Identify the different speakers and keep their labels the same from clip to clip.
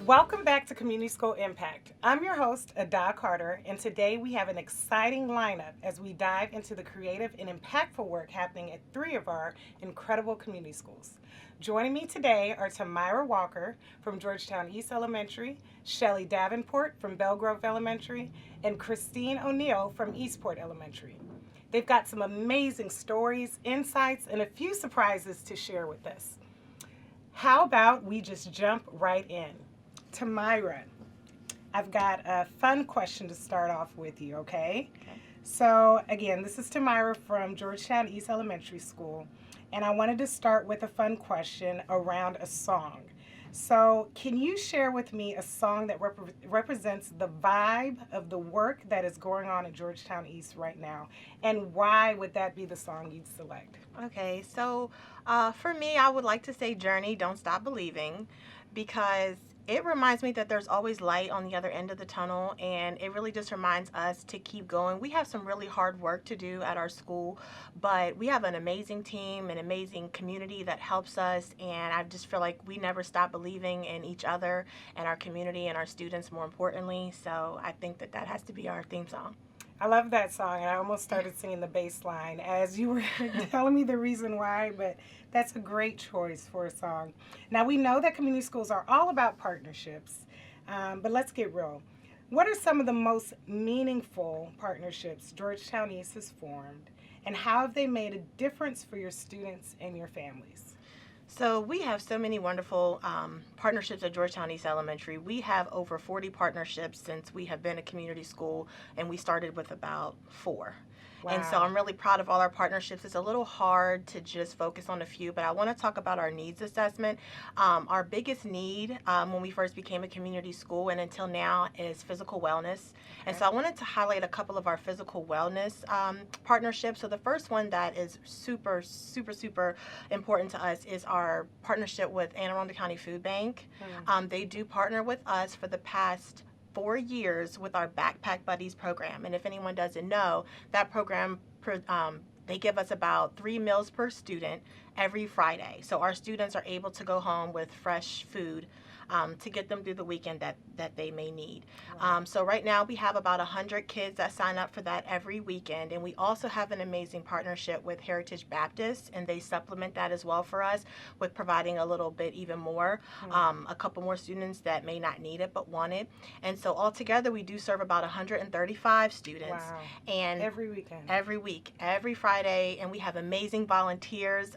Speaker 1: Welcome back to Community School Impact. I'm your host, Ada Carter, and today we have an exciting lineup as we dive into the creative and impactful work happening at three of our incredible community schools. Joining me today are Tamira Walker from Georgetown East Elementary, Shelly Davenport from Belgrove Elementary, and Christine O'Neill from Eastport Elementary. They've got some amazing stories, insights, and a few surprises to share with us. How about we just jump right in? Tamira, I've got a fun question to start off with you, okay?
Speaker 2: Okay.
Speaker 1: So, again, this is Tamira from Georgetown East Elementary School, and I wanted to start with a fun question around a song. So, can you share with me a song that represents the vibe of the work that is going on at Georgetown East right now? And why would that be the song you'd select?
Speaker 2: Okay, so for me, I would like to say Journey, Don't Stop Believing, because it reminds me that there's always light on the other end of the tunnel, and it really just reminds us to keep going. We have some really hard work to do at our school, but we have an amazing team, an amazing community that helps us, and I just feel like we never stop believing in each other and our community and our students more importantly. So I think that that has to be our theme song.
Speaker 1: I love that song, and I almost started singing the bass line as you were telling me the reason why, but that's a great choice for a song. Now, we know that community schools are all about partnerships, but let's get real. What are some of the most meaningful partnerships Georgetown East has formed, and how have they made a difference for your students and your families?
Speaker 2: So we have so many wonderful partnerships at Georgetown East Elementary. We have over 40 partnerships since we have been a community school, and we started with about four. And so
Speaker 1: Wow.
Speaker 2: I'm really proud of all our partnerships. It's a little hard to just focus on a few, but I want to talk about our needs assessment. Our biggest need when we first became a community school and until now is physical wellness. And
Speaker 1: Okay.
Speaker 2: so I wanted to highlight a couple of our physical wellness partnerships. So the first one that is super important to us is our partnership with Anne Arundel County Food Bank.
Speaker 1: Hmm.
Speaker 2: They do partner with us for the past 4 years with our Backpack Buddies program. And if anyone doesn't know, that program, they give us about 3 meals per student every Friday. So our students are able to go home with fresh food to get them through the weekend that they may need.
Speaker 1: Wow.
Speaker 2: So right now we have about 100 kids that sign up for that every weekend. And we also have an amazing partnership with Heritage Baptist, and they supplement that as well for us with providing a little bit even more,
Speaker 1: Hmm.
Speaker 2: a couple more students that may not need it but want it. And so altogether, we do serve about 135 students.
Speaker 1: Wow.
Speaker 2: And
Speaker 1: Every weekend.
Speaker 2: every week, every Friday, and we have amazing volunteers.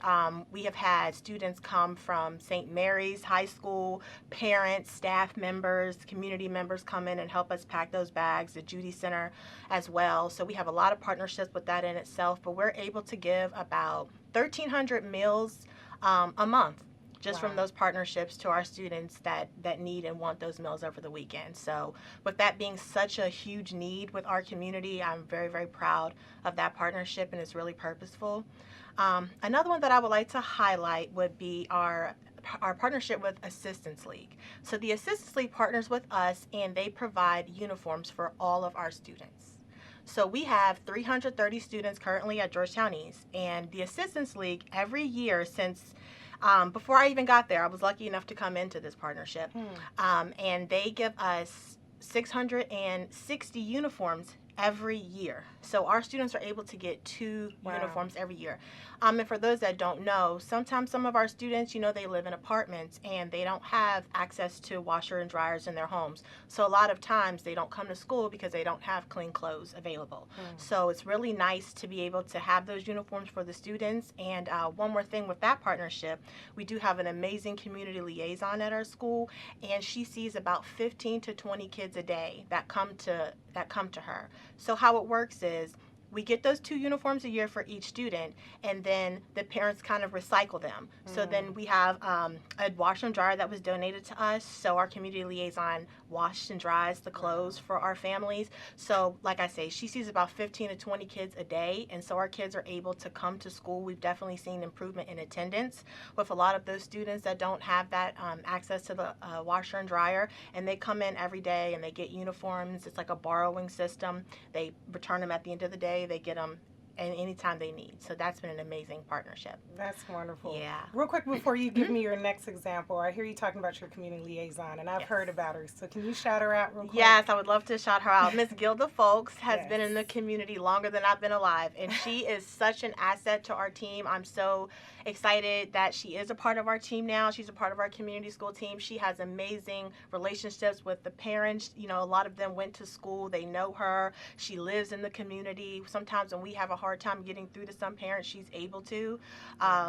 Speaker 2: We have had students come from St. Mary's High School, parents, staff members, community members come in and help us pack those bags, the Judy Center as well. So we have a lot of partnerships with that in itself, but we're able to give about 1,300 meals a month just from
Speaker 1: Wow.
Speaker 2: those partnerships to our students that need and want those meals over the weekend. So with that being such a huge need with our community, I'm very proud of that partnership, and it's really purposeful. Another one that I would like to highlight would be our partnership with Assistance League. So the Assistance League partners with us, and they provide uniforms for all of our students. So we have 330 students currently at Georgetown East, and the Assistance League every year since before I even got there, I was lucky enough to come into this partnership,
Speaker 1: Hmm.
Speaker 2: and they give us 660 uniforms every year. So our students are able to get two
Speaker 1: Wow.
Speaker 2: uniforms every year. And for those that don't know, sometimes some of our students, they live in apartments and they don't have access to washer and dryers in their homes. So a lot of times they don't come to school because they don't have clean clothes available.
Speaker 1: Hmm.
Speaker 2: So it's really nice to be able to have those uniforms for the students. And one more thing with that partnership, we do have an amazing community liaison at our school, and she sees about 15 to 20 kids a day that come to her. So how it works is we get those two uniforms a year for each student, and then the parents kind of recycle them. So then we have a washer and dryer that was donated to us. So our community liaison washes and dries the clothes for our families. So like I say, she sees about 15 to 20 kids a day, and so our kids are able to come to school. We've definitely seen improvement in attendance with a lot of those students that don't have that access to the washer and dryer, and they come in every day and they get uniforms. It's like a borrowing system. They return them at the end of the day. They get them and anytime they need. So that's been an amazing partnership.
Speaker 1: That's wonderful.
Speaker 2: Yeah.
Speaker 1: Real quick before you give me your next example, I hear you talking about your community liaison, and I've
Speaker 2: Yes.
Speaker 1: heard about her. So can you shout her out real quick?
Speaker 2: Yes, I would love to shout her out. Miss Gilda Folks has been in the
Speaker 1: Yes.
Speaker 2: community longer than I've been alive, and she is such an asset to our team. I'm so excited that she is a part of our team now. She's a part of our community school team. She has amazing relationships with the parents. You know, a lot of them went to school. They know her. She lives in the community. Sometimes when we have a hard time getting through to some parents, she's able to.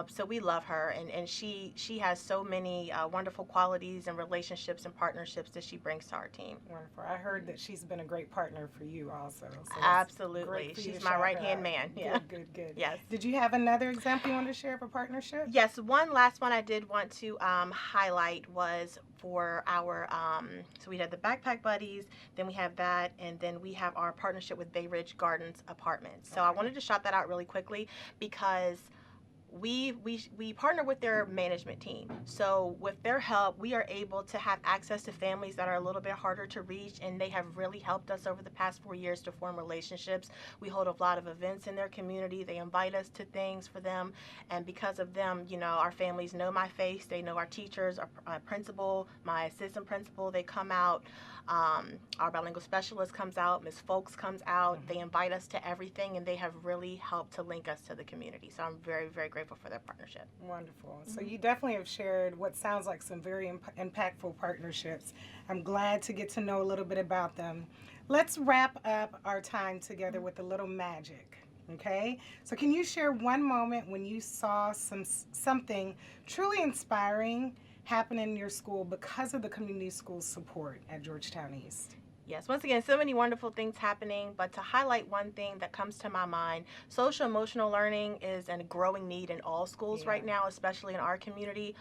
Speaker 2: So we love her, and she has so many wonderful qualities and relationships and partnerships that she brings to our team.
Speaker 1: Wonderful. I heard that she's been a great partner for you also. So it's
Speaker 2: Absolutely.
Speaker 1: great for you
Speaker 2: She's
Speaker 1: to
Speaker 2: my
Speaker 1: shout her
Speaker 2: right-hand
Speaker 1: out.
Speaker 2: man. Yeah.
Speaker 1: Good.
Speaker 2: Yes.
Speaker 1: Did you have another example you want to share of a partnership?
Speaker 2: Yes, one last one I did want to highlight was for our, so we had the Backpack Buddies, then we have that, and then we have our partnership with Bay Ridge Gardens Apartments. So I
Speaker 1: Okay.
Speaker 2: wanted to shout that out really quickly because we partner with their management team. So with their help, we are able to have access to families that are a little bit harder to reach, and they have really helped us over the past 4 years to form relationships. We hold a lot of events in their community. They invite us to things for them, and because of them, you know, our families know my face. They know our teachers, our principal, my assistant principal. They come out. Our bilingual specialist comes out. Ms. Folks comes out. They invite us to everything, and they have really helped to link us to the community. So I'm very, very grateful for their partnership.
Speaker 1: Wonderful. So you definitely have shared what sounds like some very impactful partnerships. I'm glad to get to know a little bit about them. Let's wrap up our time together with a little magic. Okay? So can you share one moment when you saw something truly inspiring happen in your school because of the community school support at Georgetown East?
Speaker 2: Yes, once again, so many wonderful things happening, but to highlight one thing that comes to my mind, social emotional learning is a growing need in all schools right now, especially in our community.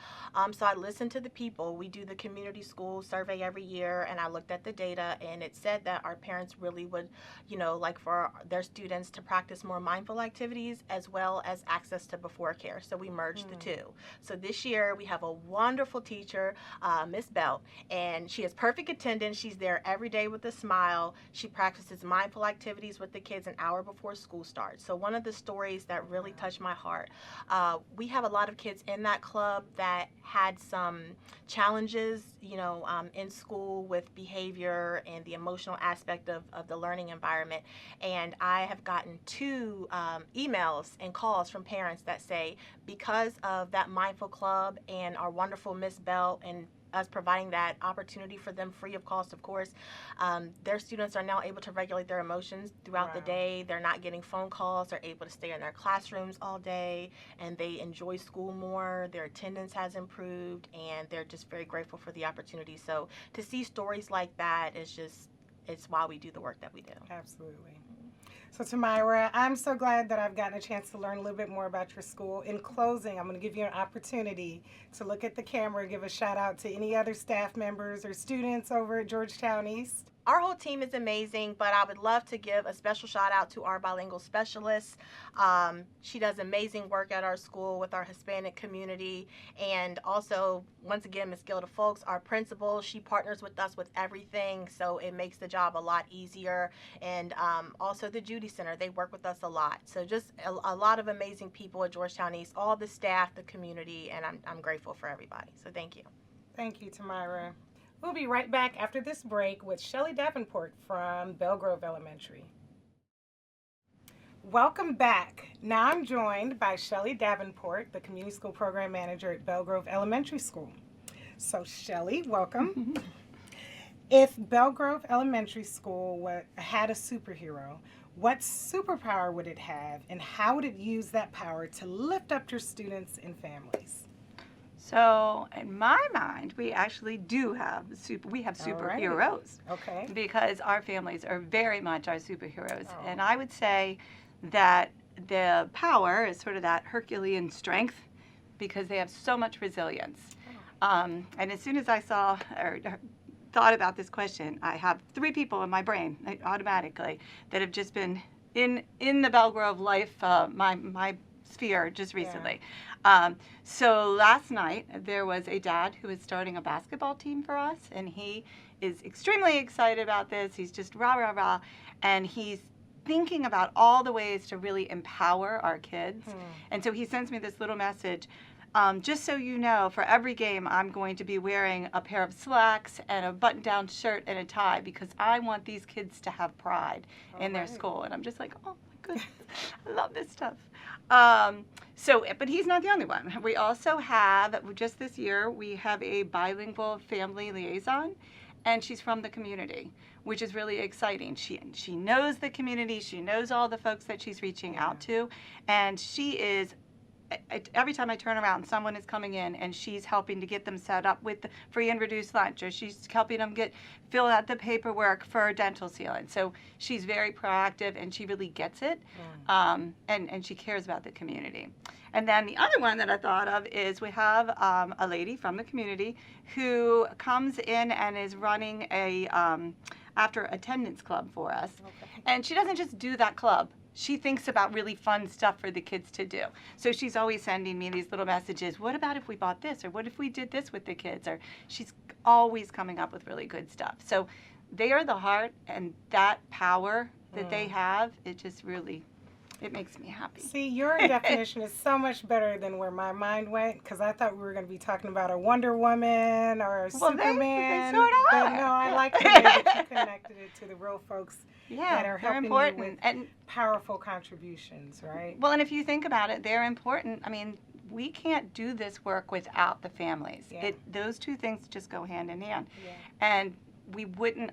Speaker 2: So I listened to the people. We do the community school survey every year, and I looked at the data, and it said that our parents really would, you know, like for their students to practice more mindful activities as well as access to before care. So we merged the two. So this year we have a wonderful teacher, Miss Belt, and she has perfect attendance. She's there every day with a smile. She practices mindful activities with the kids an hour before school starts. So one of the stories that really touched my heart, we have a lot of kids in that club that had some challenges, you know, in school with behavior and the emotional aspect of the learning environment. And I have gotten 2 emails and calls from parents that say, because of that mindful club and our wonderful Miss Bell and us providing that opportunity for them free of cost, of course, their students are now able to regulate their emotions throughout the day. They're not getting phone calls. They're able to stay in their classrooms all day, and they enjoy school more. Their attendance has improved, and they're just very grateful for the opportunity. So to see stories like that is just, it's why we do the work that we do.
Speaker 1: Absolutely. So Tamira, I'm so glad that I've gotten a chance to learn a little bit more about your school. In closing, I'm going to give you an opportunity to look at the camera and give a shout out to any other staff members or students over at Georgetown East.
Speaker 2: Our whole team is amazing, but I would love to give a special shout out to our bilingual specialist. She does amazing work at our school with our Hispanic community. And also, once again, Ms. Gilda Folks, our principal, she partners with us with everything, so it makes the job a lot easier. And also the Judy Center, they work with us a lot. So just a lot of amazing people at Georgetown East, all the staff, the community, and I'm grateful for everybody. So thank you.
Speaker 1: Thank you, Tamira. We'll be right back after this break with Shelly Davenport from Belgrove Elementary. Welcome back. Now I'm joined by Shelly Davenport, the Community School Program Manager at Belgrove Elementary School. So Shelly, welcome. If Belgrove Elementary School had a superhero, what superpower would it have, and how would it use that power to lift up your students and families?
Speaker 3: So in my mind, we actually do have superheroes.
Speaker 1: Okay.
Speaker 3: Because our families are very much our superheroes.
Speaker 1: Oh.
Speaker 3: And I would say that the power is sort of that Herculean strength because they have so much resilience. And as soon as I saw or thought about this question, I have 3 people in my brain automatically that have just been in the Belgrove life, my sphere just recently. So last night there was a dad who is starting a basketball team for us, and he is extremely excited about this. He's just rah, rah, rah, and he's thinking about all the ways to really empower our kids. And so he sends me this little message. Just so you know, for every game, I'm going to be wearing a pair of slacks and a button-down shirt and a tie because I want these kids to have pride in their school. And I'm just like, oh my goodness, I love this stuff. But he's not the only one. We also have, just this year, we have a bilingual family liaison, and she's from the community, which is really exciting. She knows the community, she knows all the folks that she's reaching out to, and she is, every time I turn around, someone is coming in and she's helping to get them set up with the free and reduced lunch, or she's helping them fill out the paperwork for dental sealant. So she's very proactive and she really gets it, and she cares about the community. And then the other one that I thought of is we have a lady from the community who comes in and is running a after attendance club for us. And she doesn't just do that club. She thinks about really fun stuff for the kids to do. So she's always sending me these little messages. What about if we bought this? Or what if we did this with the kids? Or she's always coming up with really good stuff. So they are the heart, and that power that they have, it just really, it makes me happy.
Speaker 1: See, your definition is so much better than where my mind went, because I thought we were going to be talking about a Wonder Woman or a Superman.
Speaker 3: They sort of
Speaker 1: but
Speaker 3: are.
Speaker 1: no, I like the way that you connected it to the real folks that are
Speaker 3: they're
Speaker 1: helping
Speaker 3: important.
Speaker 1: you with
Speaker 3: And
Speaker 1: powerful contributions, right?
Speaker 3: well, and if you think about it, they're important. I mean, we can't do this work without the families.
Speaker 1: Yeah.
Speaker 3: Those two things just go hand in hand.
Speaker 1: Yeah.
Speaker 3: And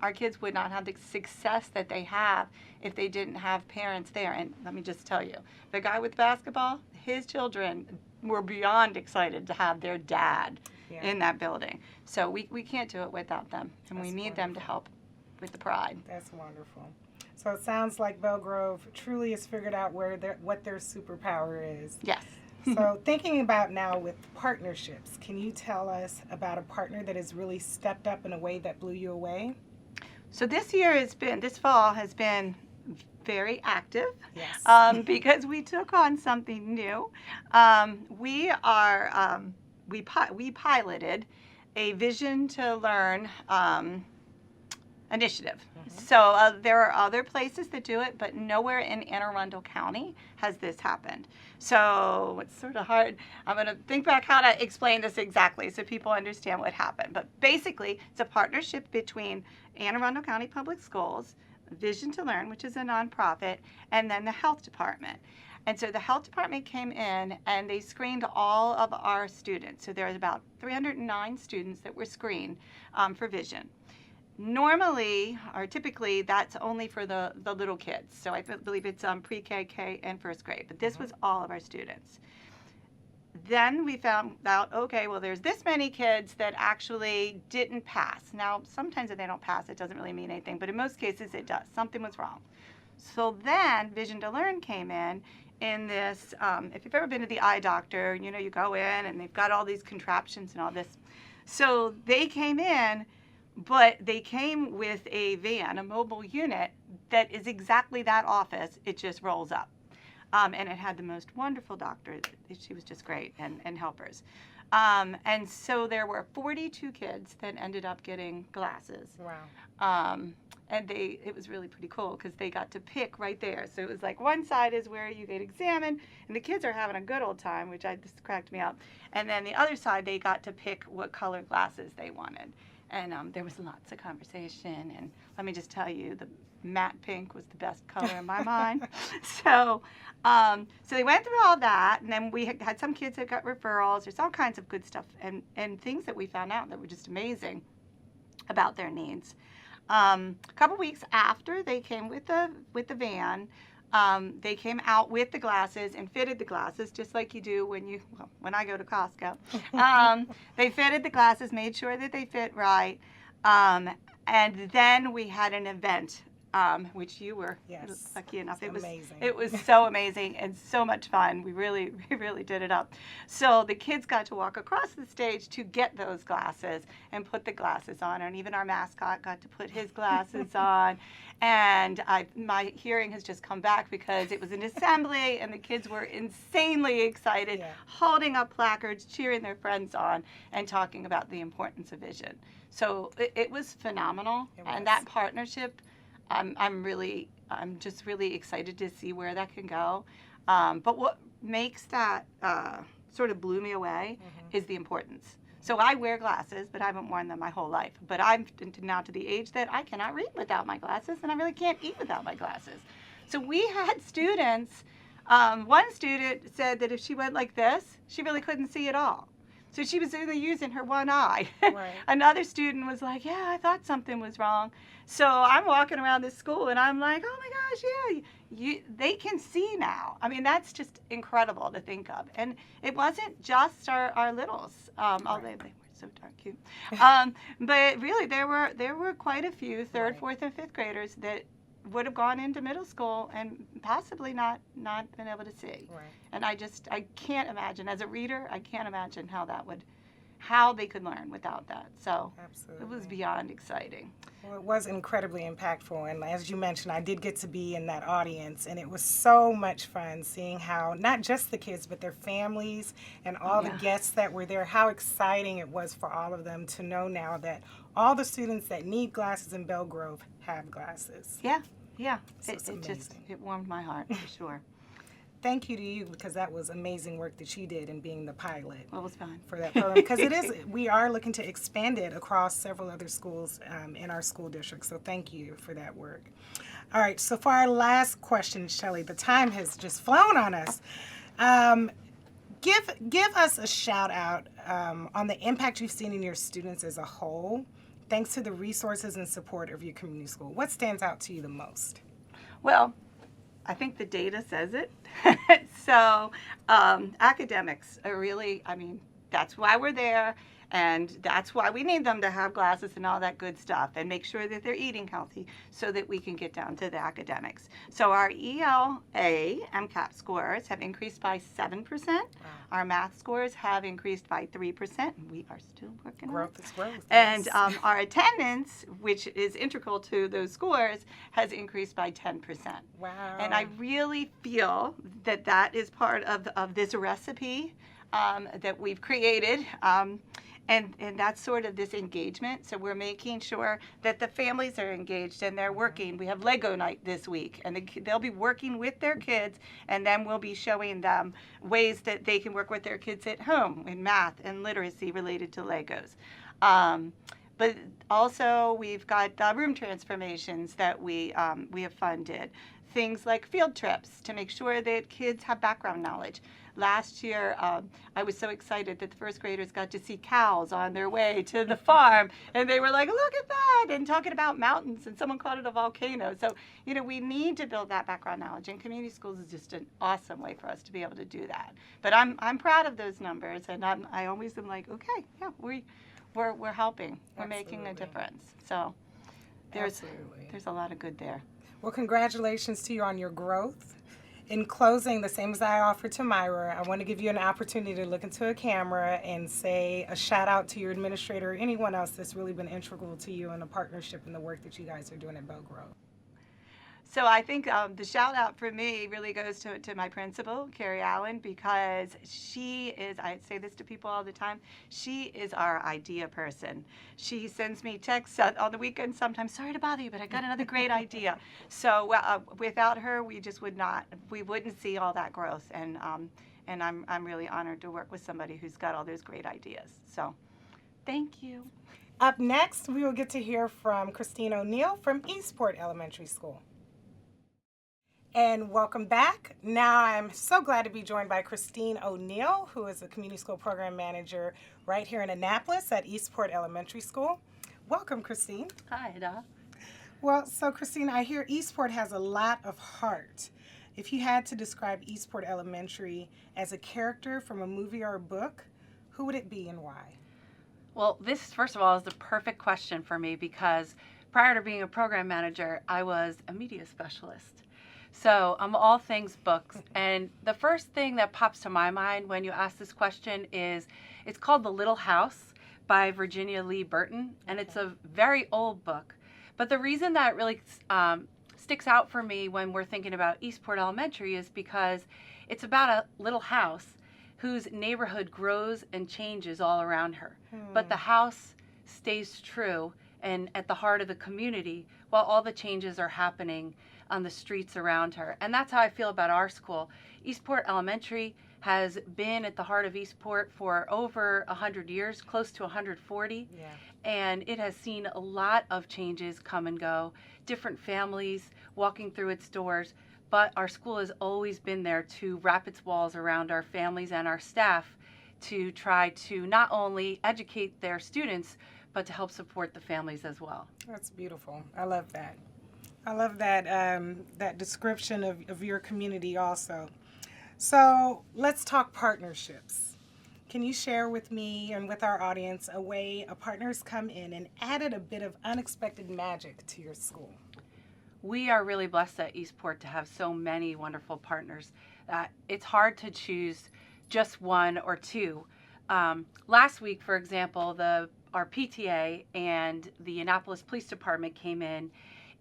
Speaker 3: our kids would not have the success that they have if they didn't have parents there. And let me just tell you, the guy with basketball, his children were beyond excited to have their dad in that building. So we can't do it without them. And we need them to help with the pride.
Speaker 1: That's wonderful. So it sounds like Belgrove truly has figured out what their superpower is.
Speaker 3: Yes.
Speaker 1: So thinking about now with partnerships, can you tell us about a partner that has really stepped up in a way that blew you away?
Speaker 3: So this fall has been very active.
Speaker 1: Yes.
Speaker 3: Because we took on something new. We piloted a Vision to Learn initiative. So there are other places that do it, but nowhere in Anne Arundel County has this happened. So it's sort of hard. I'm going to think back how to explain this exactly so people understand what happened. But basically, it's a partnership between Anne Arundel County Public Schools, Vision to Learn, which is a nonprofit, and then the health department. And so the health department came in and they screened all of our students. So there was about 309 students that were screened for vision. Normally, or typically, that's only for the little kids. So I believe it's pre-K, K, and first grade. But this was all of our students. Then we found out, okay, well, there's this many kids that actually didn't pass. Now, sometimes if they don't pass, it doesn't really mean anything. But in most cases, it does. Something was wrong. So then Vision to Learn came in this, if you've ever been to the eye doctor, you know, you go in and they've got all these contraptions and all this. So they came in, but they came with a van, a mobile unit, that is exactly that office. It just rolls up. And it had the most wonderful doctor. She was just great, and helpers. And so there were 42 kids that ended up getting glasses.
Speaker 1: Wow.
Speaker 3: And it was really pretty cool because they got to pick right there. So it was like one side is where you get examined, and the kids are having a good old time, which just cracked me up. And then the other side, they got to pick what color glasses they wanted. And there was lots of conversation, and let me just tell you, the matte pink was the best color in my mind. So they went through all that, and then we had some kids that got referrals. There's all kinds of good stuff and things that we found out that were just amazing about their needs. A couple weeks after they came with the van, they came out with the glasses and fitted the glasses just like you do when I go to Costco. They fitted the glasses, made sure that they fit right, and then we had an event, which you were lucky enough.
Speaker 1: It was amazing.
Speaker 3: It was so amazing and so much fun. We really did it up. So the kids got to walk across the stage to get those glasses and put the glasses on, and even our mascot got to put his glasses on. And my hearing has just come back because it was an assembly and the kids were insanely excited, holding up placards, cheering their friends on, and talking about the importance of vision. So it was phenomenal. And that partnership, I'm just really excited to see where that can go. But what makes that sort of blew me away is the importance. So I wear glasses, but I haven't worn them my whole life. But I'm now to the age that I cannot read without my glasses, and I really can't eat without my glasses. So we had students, one student said that if she went like this, she really couldn't see at all. So she was only using her one eye.
Speaker 1: Right.
Speaker 3: Another student was like, yeah, I thought something was wrong. So I'm walking around this school and I'm like, oh my gosh, yeah, they can see now. I mean, that's just incredible to think of. And it wasn't just our littles, although they were so darn cute. But really, there were quite a few third,
Speaker 1: Right.
Speaker 3: fourth, and fifth graders that would have gone into middle school and possibly not been able to see.
Speaker 1: Right.
Speaker 3: And I can't imagine, as a reader, I can't imagine how they could learn without that. So
Speaker 1: Absolutely.
Speaker 3: it was beyond exciting.
Speaker 1: Well, it was incredibly impactful, and as you mentioned, I did get to be in that audience, and it was so much fun seeing how not just the kids, but their families and all the guests that were there, how exciting it was for all of them to know now that all the students that need glasses in Belle Grove have glasses.
Speaker 3: Yeah.
Speaker 1: So it's amazing.
Speaker 3: It warmed my heart, for sure.
Speaker 1: Thank you to you, because that was amazing work that you did in being the pilot
Speaker 3: Well, it was fun.
Speaker 1: for that program, because we are looking to expand it across several other schools in our school district. So thank you for that work. All right, so for our last question, Shelley, the time has just flown on us. Give us a shout out on the impact you've seen in your students as a whole, thanks to the resources and support of your community school. What stands out to you the most?
Speaker 3: Well, I think the data says it. So academics are really, I mean, that's why we're there, and that's why we need them to have glasses and all that good stuff, and make sure that they're eating healthy so that we can get down to the academics. So our ELA MCAP scores have increased by 7%. Wow. Our math scores have increased by 3%, and we are still working on it.
Speaker 1: Growth is growth.
Speaker 3: And
Speaker 1: yes.
Speaker 3: our attendance, which is integral to those scores, has increased by 10%.
Speaker 1: Wow.
Speaker 3: And I really feel that that is part of this recipe that we've created. And that's sort of this engagement. So we're making sure that the families are engaged and they're working. We have Lego night this week, and they'll be working with their kids, and then we'll be showing them ways that they can work with their kids at home in math and literacy related to Legos. But also we've got room transformations that we have funded. Things like field trips to make sure that kids have background knowledge. Last year, I was so excited that the first graders got to see cows on their way to the farm, and they were like, look at that, and talking about mountains, and someone called it a volcano. So, we need to build that background knowledge, and community schools is just an awesome way for us to be able to do that. But I'm proud of those numbers, and I always am like, okay, yeah, we're helping. We're making a difference. So there's a lot of good there.
Speaker 1: Well, congratulations to you on your growth. In closing, the same as I offered to Myra, I want to give you an opportunity to look into a camera and say a shout out to your administrator or anyone else that's really been integral to you in a partnership in the work that you guys are doing at Belle Grove.
Speaker 3: So I think the shout out for me really goes to my principal, Carrie Allen, because she is, I say this to people all the time, she is our idea person. She sends me texts on the weekend sometimes, sorry to bother you, but I got another great idea. So without her, we wouldn't see all that growth. And I'm really honored to work with somebody who's got all those great ideas. So thank you.
Speaker 1: Up next, we will get to hear from Christine O'Neill from Eastport Elementary School. And welcome back. Now I'm so glad to be joined by Christine O'Neill, who is a community school program manager right here in Annapolis at Eastport Elementary School. Welcome, Christine.
Speaker 3: Hi, Ada.
Speaker 1: Well, so Christine, I hear Eastport has a lot of heart. If you had to describe Eastport Elementary as a character from a movie or a book, who would it be and why?
Speaker 4: Well, this, first of all, is the perfect question for me because prior to being a program manager, I was a media specialist. So I'm all things books. And the first thing that pops to my mind when you ask this question is, it's called The Little House by Virginia Lee Burton. And it's a very old book. But the reason that it really sticks out for me when we're thinking about Eastport Elementary is because it's about a little house whose neighborhood grows and changes all around her. But the house stays true and at the heart of the community while all the changes are happening on the streets around her. And that's how I feel about our school. Eastport Elementary has been at the heart of Eastport for over 100 years, close to 140.
Speaker 1: Yeah.
Speaker 4: And it has seen a lot of changes come and go, different families walking through its doors. But our school has always been there to wrap its walls around our families and our staff to try to not only educate their students, but to help support the families as well.
Speaker 1: That's beautiful. I love that. I love that that description of your community also. So let's talk partnerships. Can you share with me and with our audience a way a partner's come in and added a bit of unexpected magic to your school?
Speaker 4: We are really blessed at Eastport to have so many wonderful partners that it's hard to choose just one or two. Last week, for example, our PTA and the Annapolis Police Department came in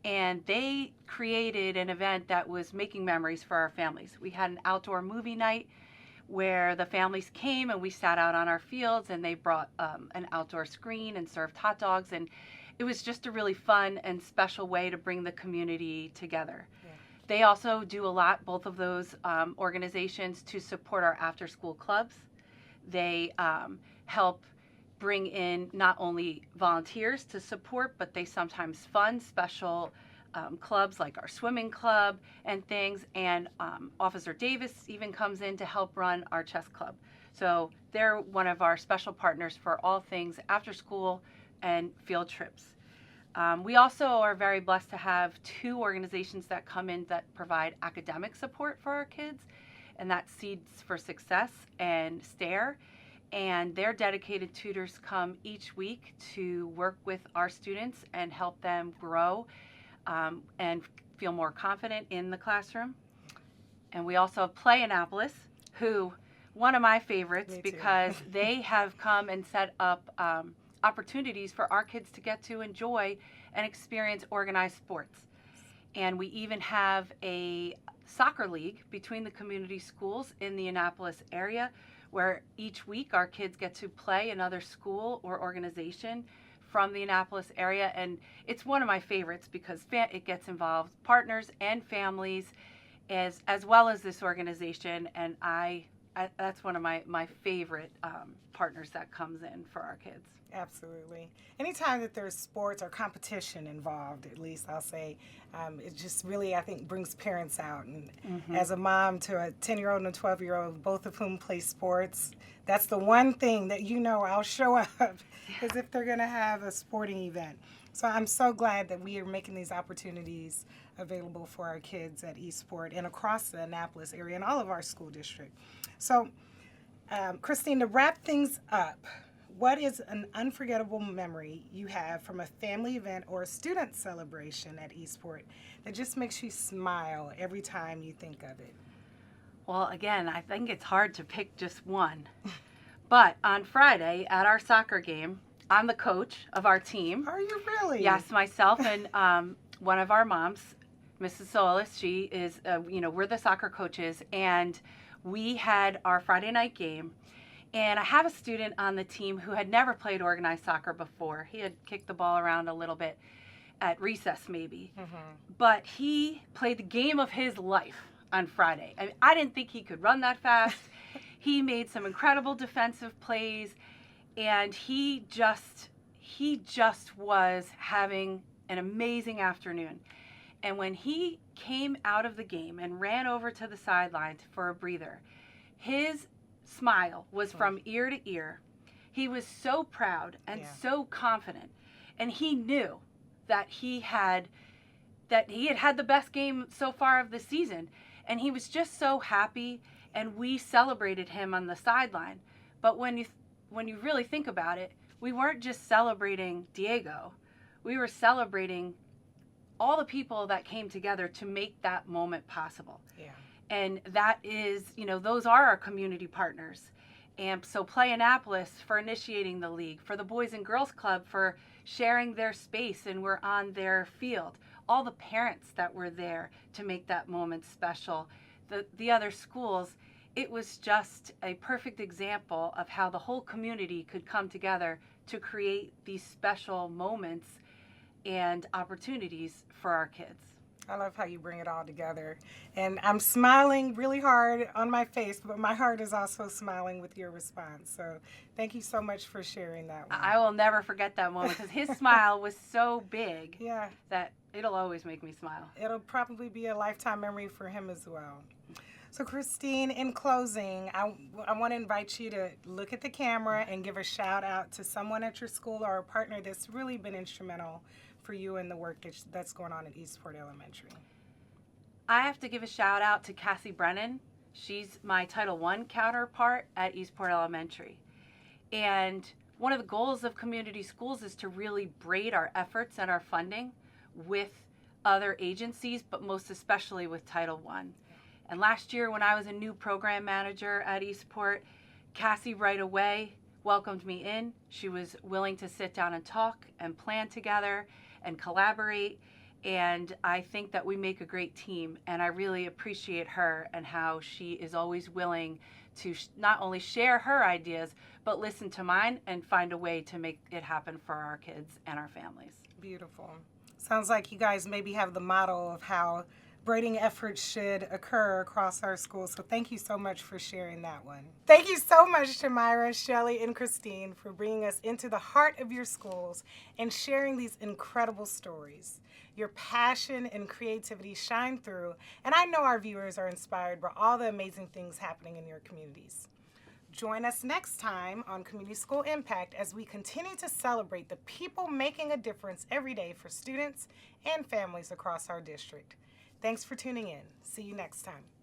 Speaker 4: and they created an event that was making memories for our families. We had an outdoor movie night where the families came and we sat out on our fields, and they brought an outdoor screen and served hot dogs, and it was just a really fun and special way to bring the community together.
Speaker 1: Yeah.
Speaker 4: They also do a lot, both of those organizations, to support our after-school clubs. They help bring in not only volunteers to support, but they sometimes fund special clubs like our swimming club and things. And Officer Davis even comes in to help run our chess club. So they're one of our special partners for all things after school and field trips. We also are very blessed to have two organizations that come in that provide academic support for our kids, and that's Seeds for Success and STARE. And their dedicated tutors come each week to work with our students and help them grow and feel more confident in the classroom. And we also have Play Annapolis, who, one of my favorites,
Speaker 1: Me too.
Speaker 4: because they have come and set up opportunities for our kids to get to enjoy and experience organized sports. And we even have a soccer league between the community schools in the Annapolis area, where each week our kids get to play another school or organization from the Annapolis area. And it's one of my favorites because it gets involved partners and families as well as this organization. And that's one of my favorite partners that comes in for our kids.
Speaker 1: Absolutely. Anytime that there's sports or competition involved, at least I'll say, it just really, I think, brings parents out. And as a mom to a 10-year-old and a 12-year-old, both of whom play sports, that's the one thing that I'll show up is if they're going to have a sporting event. So I'm so glad that we are making these opportunities available for our kids at Eastport and across the Annapolis area and all of our school district. So, Christine, to wrap things up, what is an unforgettable memory you have from a family event or a student celebration at Eastport that just makes you smile every time you think of it?
Speaker 4: Well, again, I think it's hard to pick just one. But on Friday at our soccer game, I'm the coach of our team.
Speaker 1: Are you really?
Speaker 4: Yes, myself and one of our moms, Mrs. Solis. She is, we're the soccer coaches, and we had our Friday night game. And I have a student on the team who had never played organized soccer before. He had kicked the ball around a little bit at recess maybe. But he played the game of his life on Friday. I didn't think he could run that fast. He made some incredible defensive plays, and he just was having an amazing afternoon. And when he came out of the game and ran over to the sidelines for a breather, his smile was from ear to ear. He was so proud and so confident, and he knew that he had had the best game so far of the season, and he was just so happy, and we celebrated him on the sideline. But when you really think about it, we weren't just celebrating Diego. We were celebrating all the people that came together to make that moment possible.
Speaker 1: Yeah.
Speaker 4: And that is, those are our community partners. And so Play Annapolis for initiating the league, for the Boys and Girls Club for sharing their space and we're on their field, all the parents that were there to make that moment special, the other schools. It was just a perfect example of how the whole community could come together to create these special moments and opportunities for our kids.
Speaker 1: I love how you bring it all together. And I'm smiling really hard on my face, but my heart is also smiling with your response. So thank you so much for sharing that one.
Speaker 4: I will never forget that moment because his smile was so big
Speaker 1: Yeah,
Speaker 4: that it'll always make me smile.
Speaker 1: it'll probably be a lifetime memory for him as well. So Christine, in closing, I want to invite you to look at the camera and give a shout out to someone at your school or a partner that's really been instrumental for you in the work that's going on at Eastport Elementary.
Speaker 4: I have to give a shout out to Cassie Brennan. She's my Title I counterpart at Eastport Elementary. And one of the goals of community schools is to really braid our efforts and our funding with other agencies, but most especially with Title I. And last year when I was a new program manager at Eastport, Cassie right away welcomed me in. She was willing to sit down and talk and plan together and collaborate. And I think that we make a great team. And I really appreciate her and how she is always willing to not only share her ideas, but listen to mine and find a way to make it happen for our kids and our families.
Speaker 1: Beautiful. Sounds like you guys maybe have the model of how braiding efforts should occur across our schools. So thank you so much for sharing that one. Thank you so much to Myra, Shelley, and Christine for bringing us into the heart of your schools and sharing these incredible stories. Your passion and creativity shine through, and I know our viewers are inspired by all the amazing things happening in your communities. Join us next time on Community School Impact as we continue to celebrate the people making a difference every day for students and families across our district. Thanks for tuning in. See you next time.